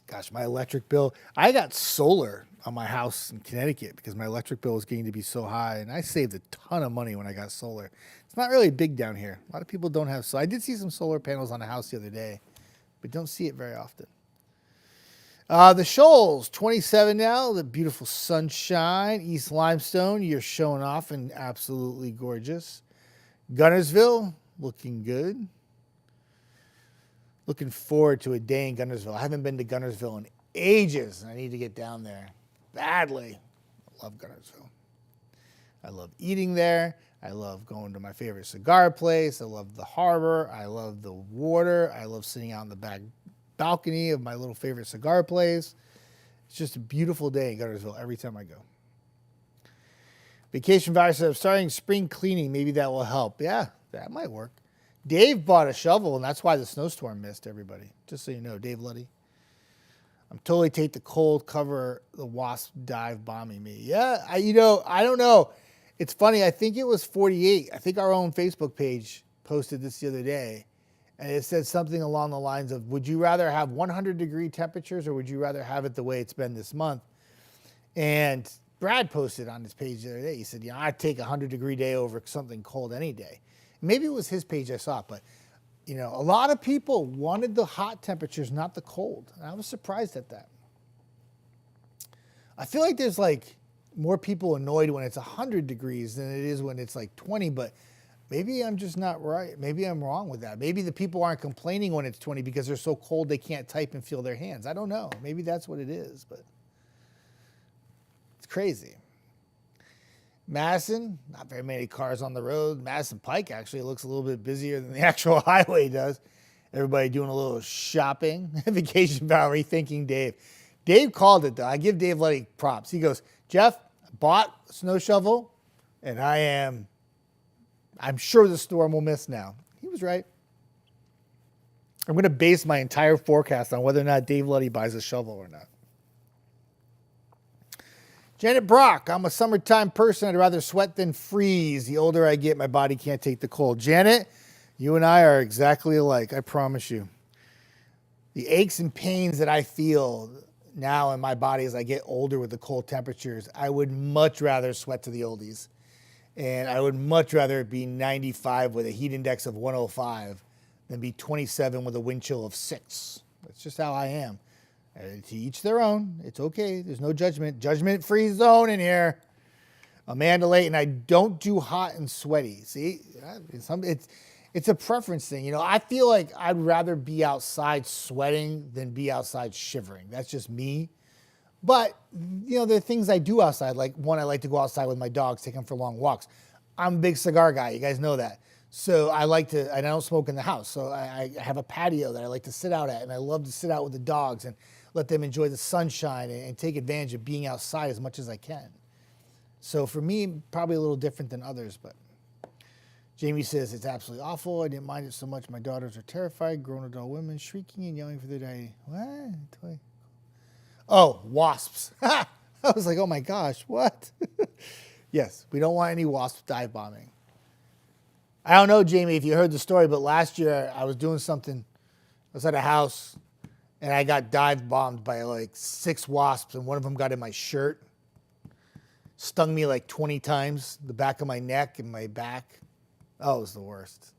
Gosh, my electric bill. I got solar on my house in Connecticut because my electric bill was getting to be so high, and I saved a ton of money when I got solar. It's not really big down here. A lot of people don't have. So I did see some solar panels on the house the other day, but don't see it very often. The Shoals, 27 now, the beautiful sunshine. East Limestone, you're showing off and absolutely gorgeous. Gunnersville, looking good. Looking forward to a day in Gunnersville. I haven't been to Gunnersville in ages. I need to get down there badly. I love Gunnersville. I love eating there. I love going to my favorite cigar place. I love the harbor. I love the water. I love sitting out in the back balcony of my little favorite cigar place. It's just a beautiful day in Gunnersville every time I go. Vacation Virus said, I'm starting spring cleaning. Maybe that will help. Yeah, that might work. Dave bought a shovel, and that's why the snowstorm missed everybody. Just so you know, Dave Luddy. I'm totally take the cold cover the wasp dive bombing me. Yeah, I don't know. It's funny. I think it was 48. I think our own Facebook page posted this the other day, and it said something along the lines of, would you rather have 100-degree temperatures or would you rather have it the way it's been this month? And Brad posted on his page the other day. He said, I'd take a 100-degree day over something cold any day. Maybe it was his page I saw it, but, a lot of people wanted the hot temperatures, not the cold. And I was surprised at that. I feel like there's more people annoyed when it's 100 degrees than it is when it's 20, but maybe I'm just not right. Maybe I'm wrong with that. Maybe the people aren't complaining when it's 20 because they're so cold they can't type and feel their hands. I don't know. Maybe that's what it is, but it's crazy. Madison, not very many cars on the road. Madison Pike actually looks a little bit busier than the actual highway does. Everybody doing a little shopping. Vacation Valerie thanking Dave. Dave called it, though. I give Dave Luddy props. He goes, Jeff, bought a snow shovel, and I'm sure the storm will miss now. He was right. I'm going to base my entire forecast on whether or not Dave Luddy buys a shovel or not. Janet Brock, I'm a summertime person. I'd rather sweat than freeze. The older I get, my body can't take the cold. Janet, you and I are exactly alike, I promise you. The aches and pains that I feel now in my body as I get older with the cold temperatures, I would much rather sweat to the oldies. And I would much rather it be 95 with a heat index of 105 than be 27 with a wind chill of 6. That's just how I am. To each their own. It's okay. There's no judgment. Judgment-free zone in here. Amanda Layton, I don't do hot and sweaty. See, it's a preference thing. I feel like I'd rather be outside sweating than be outside shivering. That's just me. But, there are things I do outside. Like, one, I like to go outside with my dogs, take them for long walks. I'm a big cigar guy. You guys know that. So I don't smoke in the house. So I have a patio that I like to sit out at, and I love to sit out with the dogs and let them enjoy the sunshine and take advantage of being outside as much as I can. So for me, probably a little different than others, but Jamie says, it's absolutely awful. I didn't mind it so much. My daughters are terrified. Grown adult women shrieking and yelling for their day. What? Oh, wasps. I was like, oh my gosh, what? Yes, we don't want any wasp dive bombing. I don't know, Jamie, if you heard the story, but last year I was doing something was at a house, and I got dive bombed by like 6 wasps, and one of them got in my shirt. Stung me like 20 times, the back of my neck and my back. Oh, it was the worst.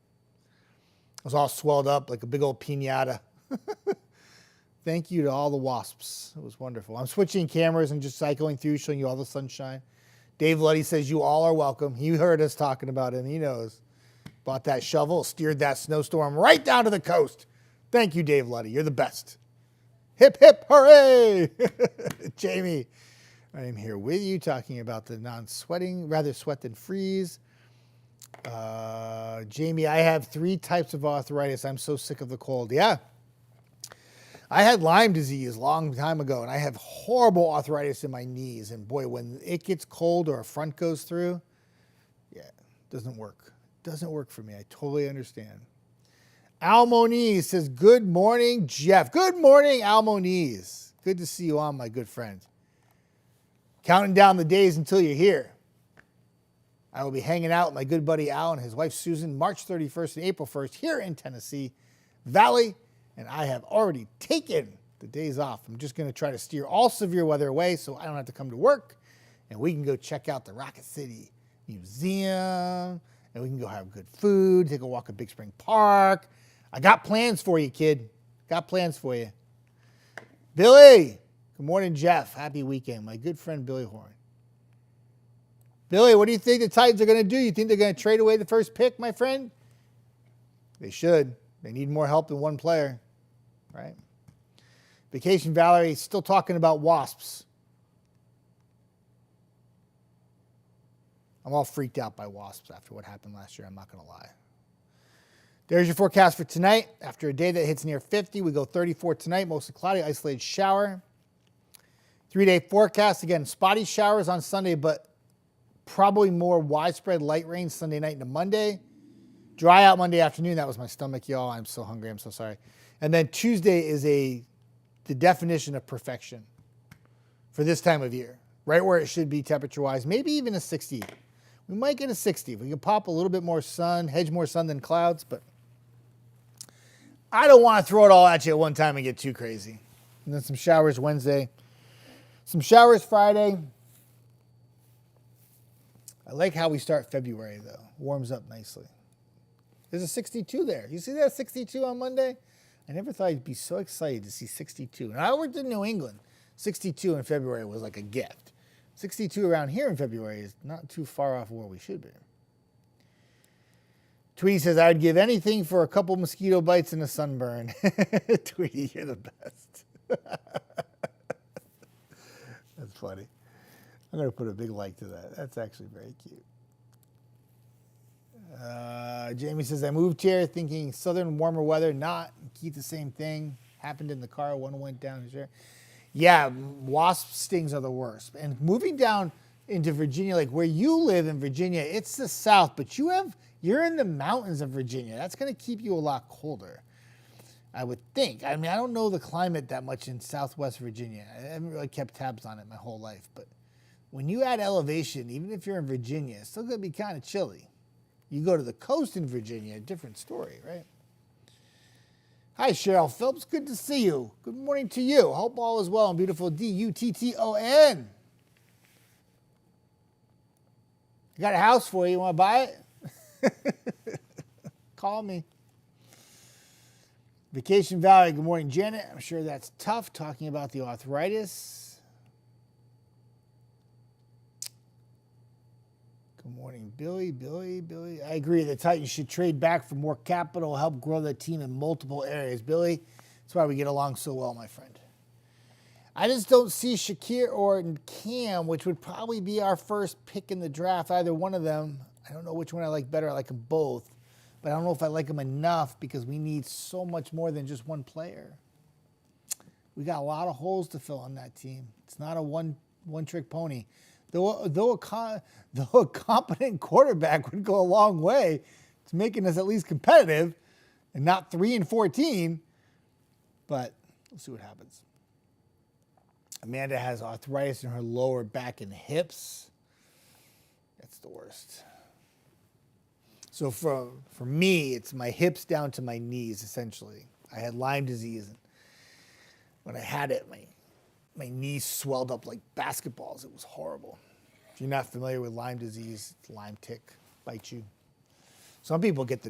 I was all swelled up like a big old piñata. Thank you to all the wasps. It was wonderful. I'm switching cameras and just cycling through, showing you all the sunshine. Dave Luddy says you all are welcome. He heard us talking about him. He knows. Bought that shovel, steered that snowstorm right down to the coast. Thank you, Dave Luddy. You're the best. Hip, hip, hooray! Jamie, I am here with you talking about the non-sweating, rather sweat than freeze. Jamie, I have 3 types of arthritis. I'm so sick of the cold. Yeah. I had Lyme disease a long time ago, and I have horrible arthritis in my knees. And boy, when it gets cold or a front goes through, yeah, it doesn't work. It doesn't work for me. I totally understand. Al Moniz says, good morning, Jeff. Good morning, Al Moniz. Good to see you on, my good friend. Counting down the days until you're here. I will be hanging out with my good buddy Al and his wife Susan March 31st and April 1st here in Tennessee Valley. And I have already taken the days off. I'm just going to try to steer all severe weather away so I don't have to come to work. And we can go check out the Rocket City Museum. And we can go have good food, take a walk at Big Spring Park. I got plans for you, kid. Got plans for you. Billy. Good morning, Jeff. Happy weekend. My good friend Billy Horn. Billy, what do you think the Titans are going to do? You think they're going to trade away the first pick, my friend? They should. They need more help than one player. Right? Vacation Valerie still talking about wasps. I'm all freaked out by wasps after what happened last year. I'm not going to lie. There's your forecast for tonight. After a day that hits near 50, we go 34 tonight, mostly cloudy, isolated shower. 3-day forecast. Again, spotty showers on Sunday, but probably more widespread light rain Sunday night into Monday. Dry out Monday afternoon. That was my stomach, y'all. I'm so hungry. I'm so sorry. And then Tuesday is the definition of perfection for this time of year. Right where it should be temperature-wise. Maybe even a 60. We might get a 60. We can pop a little bit more sun, hedge more sun than clouds, but I don't want to throw it all at you at one time and get too crazy. And then some showers Wednesday. Some showers Friday. I like how we start February, though. Warms up nicely. There's a 62 there. You see that 62 on Monday? I never thought I'd be so excited to see 62. And I worked in New England. 62 in February was like a gift. 62 around here in February is not too far off where we should be. Tweety says, I would give anything for a couple mosquito bites and a sunburn. Tweety, you're the best. That's funny. I'm going to put a big like to that. That's actually very cute. Jamie says, I moved here thinking southern warmer weather, not keep the same thing. Happened in the car, one went down. Yeah, wasp stings are the worst. And moving down into Virginia, like where you live in Virginia, it's the south, but you're in the mountains of Virginia. That's going to keep you a lot colder, I would think. I mean, I don't know the climate that much in southwest Virginia. I haven't really kept tabs on it my whole life. But when you add elevation, even if you're in Virginia, it's still going to be kind of chilly. You go to the coast in Virginia, a different story, right? Hi, Cheryl Phillips. Good to see you. Good morning to you. Hope all is well and beautiful Dutton. I got a house for you. You want to buy it? Call me. Vacation Valley. Good morning, Janet. I'm sure that's tough talking about the arthritis. Good morning, Billy. I agree. The Titans should trade back for more capital, help grow the team in multiple areas. Billy, that's why we get along so well, my friend. I just don't see Shakir or Cam, which would probably be our first pick in the draft, either one of them. I don't know which one I like better. I like them both. But I don't know if I like them enough because we need so much more than just one player. We got a lot of holes to fill on that team. It's not a one-trick pony. Though a competent quarterback would go a long way to making us at least competitive and not 3-14. But we'll see what happens. Amanda has arthritis in her lower back and hips. That's the worst. So for me, it's my hips down to my knees, essentially. I had Lyme disease, and when I had it, my knees swelled up like basketballs. It was horrible. If you're not familiar with Lyme disease, it's Lyme tick bites you. Some people get the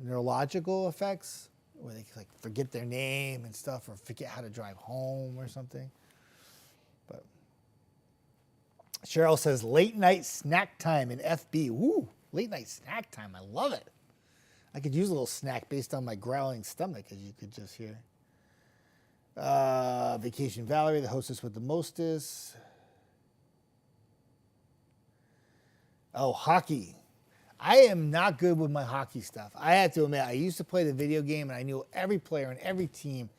neurological effects where they like forget their name and stuff, or forget how to drive home or something. But Cheryl says late night snack time in FB. Woo, late night snack time. I love it. I could use a little snack based on my growling stomach, as you could just hear. Vacation Valerie, the hostess with the mostest. Oh, hockey. I am not good with my hockey stuff. I have to admit, I used to play the video game and I knew every player and every team.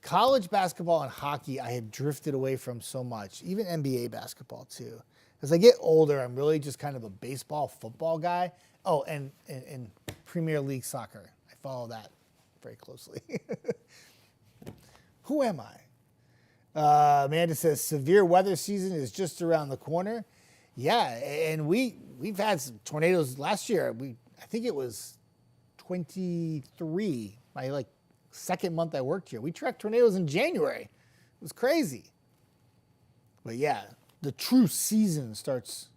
College basketball and hockey, I have drifted away from so much, even NBA basketball too. As I get older, I'm really just kind of a baseball, football guy. Oh, and Premier League soccer. I follow that very closely. Who am I? Amanda says, severe weather season is just around the corner. Yeah, and we've had some tornadoes last year. I think it was 23, my second month I worked here. We tracked tornadoes in January. It was crazy. But yeah, the true season starts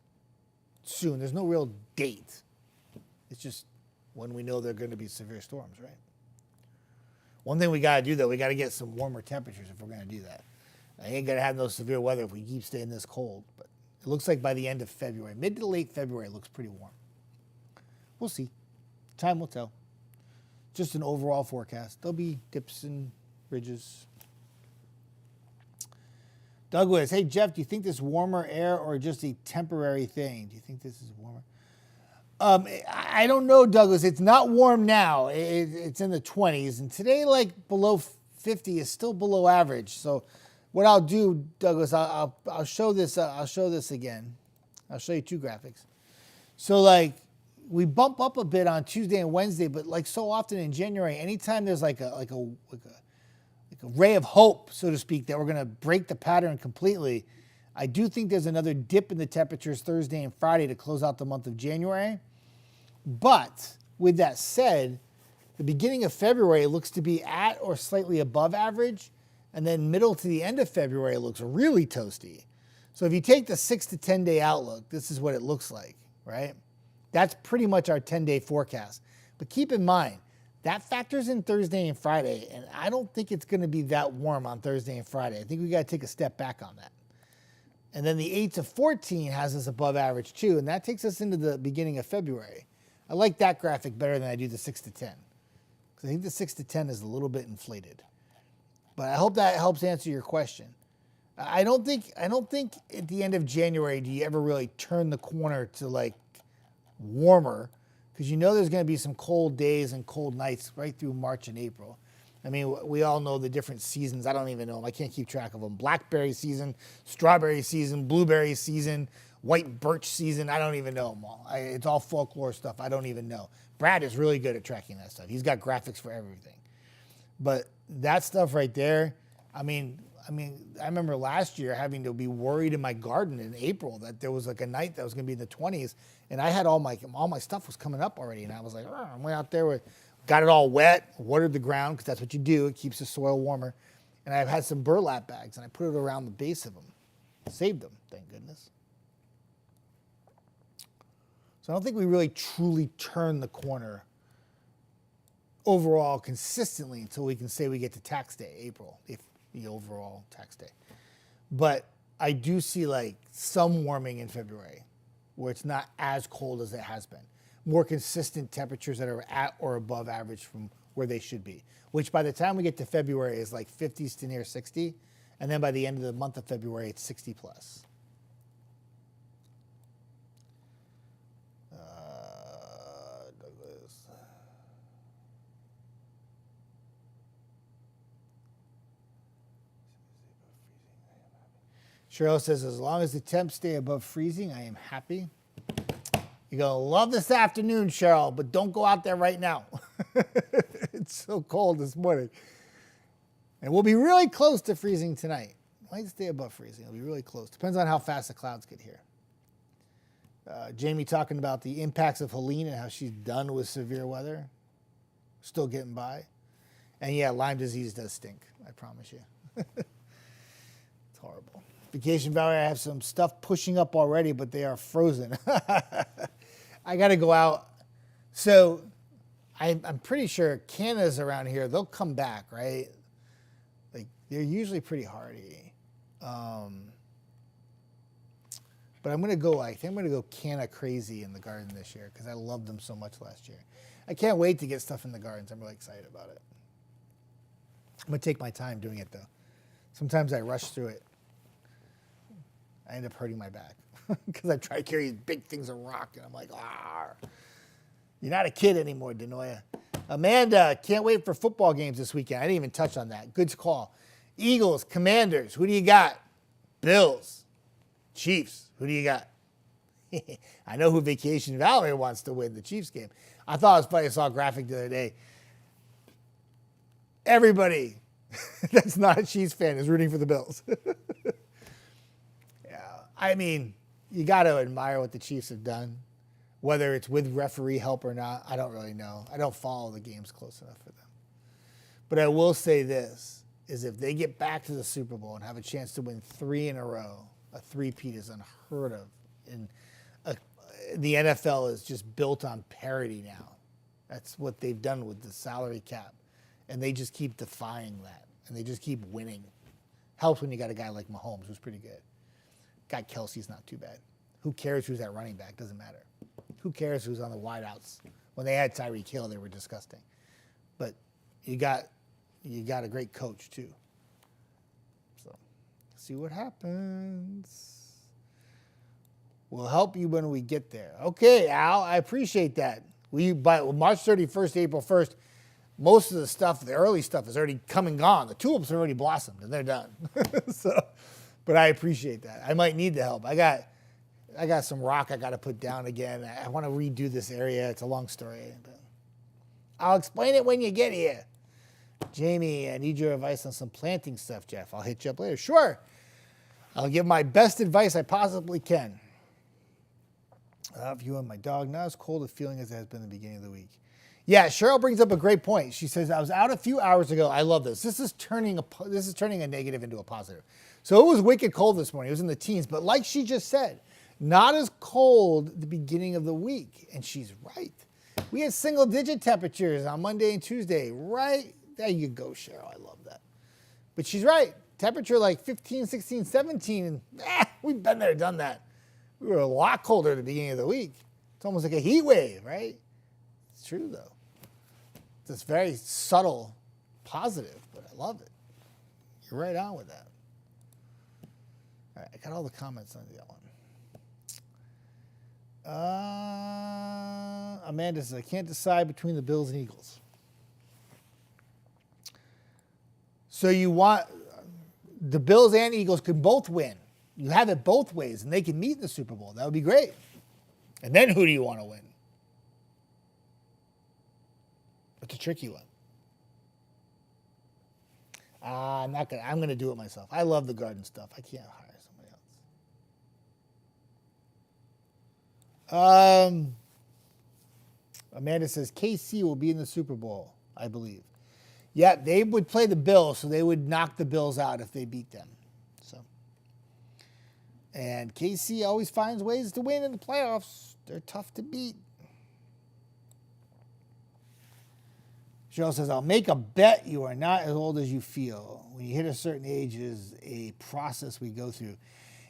soon. There's no real date. It's just when we know there are going to be severe storms, right? One thing we got to do, though, we got to get some warmer temperatures if we're going to do that. I ain't going to have no severe weather if we keep staying this cold, but it looks like by the end of February, mid to late February, it looks pretty warm. We'll see. Time will tell. Just an overall forecast. There'll be dips and ridges. Douglas, hey, Jeff, do you think this warmer air or just a temporary thing? Do you think this is warmer? I don't know, Douglas. It's not warm now. It's in the 20s. And today, below 50 is still below average. So what I'll do, Douglas, I'll show this. I'll show this again. I'll show you two graphics. So we bump up a bit on Tuesday and Wednesday, but so often in January, anytime there's like a ray of hope, so to speak, that we're going to break the pattern completely, I do think there's another dip in the temperatures Thursday and Friday to close out the month of January. But with that said, the beginning of February looks to be at or slightly above average. And then middle to the end of February looks really toasty. So if you take the 6 to 10 day outlook, this is what it looks like, right? That's pretty much our 10-day forecast. But keep in mind, that factors in Thursday and Friday, and I don't think it's going to be that warm on Thursday and Friday. I think we got to take a step back on that. And then the 8 to 14 has us above average too, and that takes us into the beginning of February. I like that graphic better than I do the 6 to 10, because I think the 6 to 10 is a little bit inflated. But I hope that helps answer your question. I don't think at the end of January do you ever really turn the corner to warmer, because there's going to be some cold days and cold nights right through March and April. I mean, we all know the different seasons. I don't even know them. I can't keep track of them. Blackberry season, strawberry season, blueberry season, white birch season. I don't even know them all. It's all folklore stuff. I don't even know. Brad is really good at tracking that stuff. He's got graphics for everything. But that stuff right there, I remember last year having to be worried in my garden in April that there was a night that was going to be in the 20s, and I had all my stuff was coming up already, and I was like, I went out there, got it all wet, watered the ground, because that's what you do. It keeps the soil warmer. And I've had some burlap bags, and I put it around the base of them. Saved them, thank goodness. So I don't think we really truly turn the corner overall consistently until we can say we get to tax day, April, if the overall tax day. But I do see some warming in February where it's not as cold as it has been. More consistent temperatures that are at or above average from where they should be, which by the time we get to February is 50s to near 60. And then by the end of the month of February, it's 60 plus. Douglas. Cheryl says, as long as the temps stay above freezing, I am happy. You're going to love this afternoon, Cheryl, but don't go out there right now. It's so cold this morning. And we'll be really close to freezing tonight. Might stay above freezing. It'll be really close. Depends on how fast the clouds get here. Jamie talking about the impacts of Helene and how she's done with severe weather. Still getting by. And yeah, Lyme disease does stink. I promise you. It's horrible. Vacation Valley, I have some stuff pushing up already, but they are frozen. I got to go out. So I'm pretty sure Canada's around here. They'll come back, right? Like, they're usually pretty hardy. But I'm going to go, I think I'm going to go Canna crazy in the garden this year because I loved them so much last year. I can't wait to get stuff in the gardens. I'm really excited about it. I'm going to take my time doing it, though. Sometimes I rush through it. I end up hurting my back because I try to carry these big things of rock, and I'm like, you're not a kid anymore, Denoya. Amanda, can't wait for football games this weekend. I didn't even touch on that. Good call. Eagles, Commanders, who do you got? Bills, Chiefs, who do you got? I know who Vacation Valley wants to win the Chiefs game. I thought it was funny. I saw a graphic the other day. Everybody that's not a Chiefs fan is rooting for the Bills. Yeah, I mean, you got to admire what the Chiefs have done. Whether it's with referee help or not, I don't really know. I don't follow the games close enough for them. But I will say this, is if they get back to the Super Bowl and have a chance to win 3 in a row, a three-peat is unheard of. And the NFL is just built on parity now. That's what they've done with the salary cap. And they just keep defying that. And they just keep winning. Helps when you got a guy like Mahomes, who's pretty good. Guy Kelsey's not too bad. Who cares who's at running back? Doesn't matter. Who cares who's on the wideouts? When they had Tyreek Hill, they were disgusting. But you got a great coach, too. So, see what happens. We'll help you when we get there. Okay, Al, I appreciate that. By March 31st, April 1st, most of the stuff, the early stuff, is already come and gone. The tulips have already blossomed, and they're done. But I appreciate that. I might need the help. I got some rock I got to put down again. I want to redo this area. It's a long story. But I'll explain it when you get here. Jamie, I need your advice on some planting stuff, Jeff. I'll hit you up later. Sure. I'll give my best advice I possibly can. You and my dog, not as cold a feeling as it has been in the beginning of the week. Yeah, Cheryl brings up a great point. She says, I was out a few hours ago. I love this. This is turning a negative into a positive. So it was wicked cold this morning. It was in the teens. But like she just said, not as cold at the beginning of the week. And she's right. We had single-digit temperatures on Monday and Tuesday. Right? There you go, Cheryl. I love that. But she's right. Temperature like 15, 16, 17. And we've been there, done that. We were a lot colder at the beginning of the week. It's almost like a heat wave, right? It's true, though. It's very subtle positive, but I love it. You're right on with that. All right, I got all the comments on that one. Amanda says, I can't decide between the Bills and Eagles. So you want the Bills and Eagles could both win. You have it both ways, and they can meet in the Super Bowl. That would be great. And then who do you want to win? It's a tricky one. I'm going to do it myself. I love the garden stuff. I can't hire somebody else. Amanda says KC will be in the Super Bowl, I believe. Yeah, they would play the Bills, so they would knock the Bills out if they beat them. And KC always finds ways to win in the playoffs. They're tough to beat. Cheryl says, I'll make a bet you are not as old as you feel. When you hit a certain age, it is a process we go through.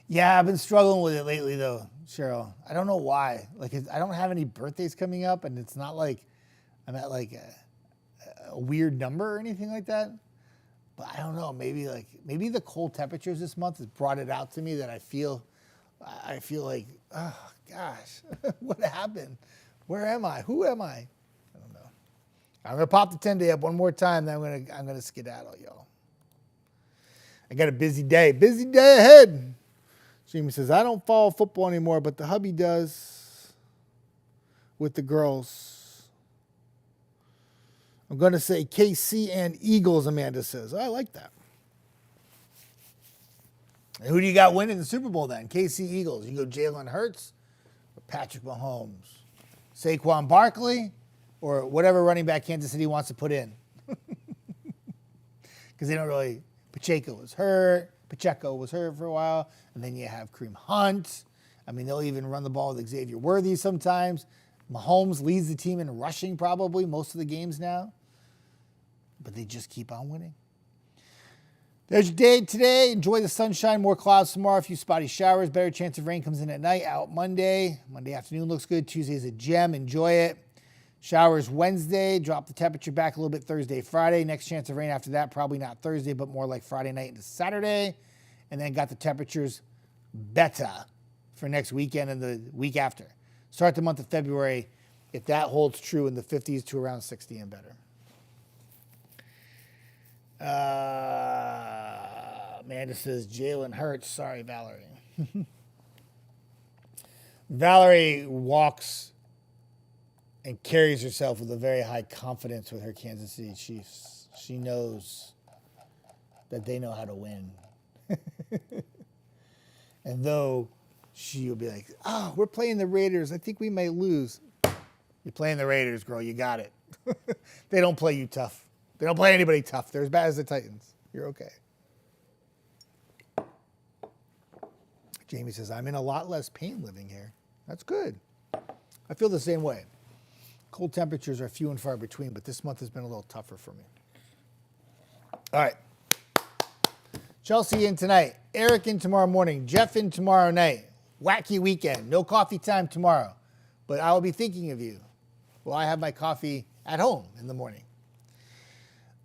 Yeah, I've been struggling with it lately, though, Cheryl. I don't know why. I don't have any birthdays coming up, and it's not like I'm at a weird number or anything like that. But I don't know, maybe the cold temperatures this month has brought it out to me that I feel like, oh gosh, what happened? Where am I? Who am I? I don't know. I'm gonna pop the 10-day up one more time, then I'm gonna skedaddle, y'all. I got a busy day ahead. Jamie says, I don't follow football anymore, but the hubby does with the girls. I'm going to say KC and Eagles, Amanda says. I like that. And who do you got winning the Super Bowl then? KC, Eagles. You go Jalen Hurts or Patrick Mahomes? Saquon Barkley or whatever running back Kansas City wants to put in? because they don't really. Pacheco was hurt for a while, and then you have Kareem Hunt. I mean, they'll even run the ball with Xavier Worthy sometimes. Mahomes leads the team in rushing probably most of the games now, but they just keep on winning. There's your day today. Enjoy the sunshine. More clouds tomorrow. A few spotty showers. Better chance of rain comes in at night. Out Monday. Monday afternoon looks good. Tuesday's a gem. Enjoy it. Showers Wednesday. Drop the temperature back a little bit Thursday, Friday. Next chance of rain after that. Probably not Thursday, but more like Friday night into Saturday. And then got the temperatures better for next weekend and the week after. Start the month of February, if that holds true, in the 50s to around 60 and better. Amanda says Jalen Hurts. Sorry, Valerie. Valerie walks and carries herself with a very high confidence with her Kansas City Chiefs. She knows that they know how to win. And though she will be like, oh, we're playing the Raiders. I think we may lose. You're playing the Raiders, girl. You got it. They don't play you tough. They don't play anybody tough. They're as bad as the Titans. You're okay. Jamie says, I'm in a lot less pain living here. That's good. I feel the same way. Cold temperatures are few and far between, but this month has been a little tougher for me. All right. Chelsea in tonight. Eric in tomorrow morning. Jeff in tomorrow night. Wacky weekend. No coffee time tomorrow. But I will be thinking of you. Well, I have my coffee at home in the morning.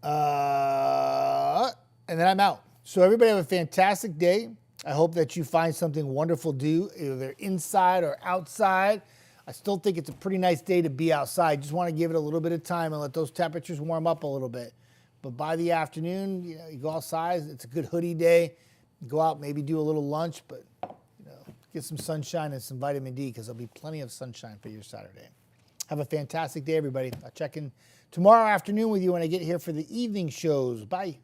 And then I'm out. So everybody have a fantastic day. I hope that you find something wonderful to do, either inside or outside. I still think it's a pretty nice day to be outside. Just want to give it a little bit of time and let those temperatures warm up a little bit. But by the afternoon, you go outside. It's a good hoodie day. Go out, maybe do a little lunch, but get some sunshine and some vitamin D, because there'll be plenty of sunshine for your Saturday. Have a fantastic day, everybody. I'll check in tomorrow afternoon with you when I get here for the evening shows. Bye.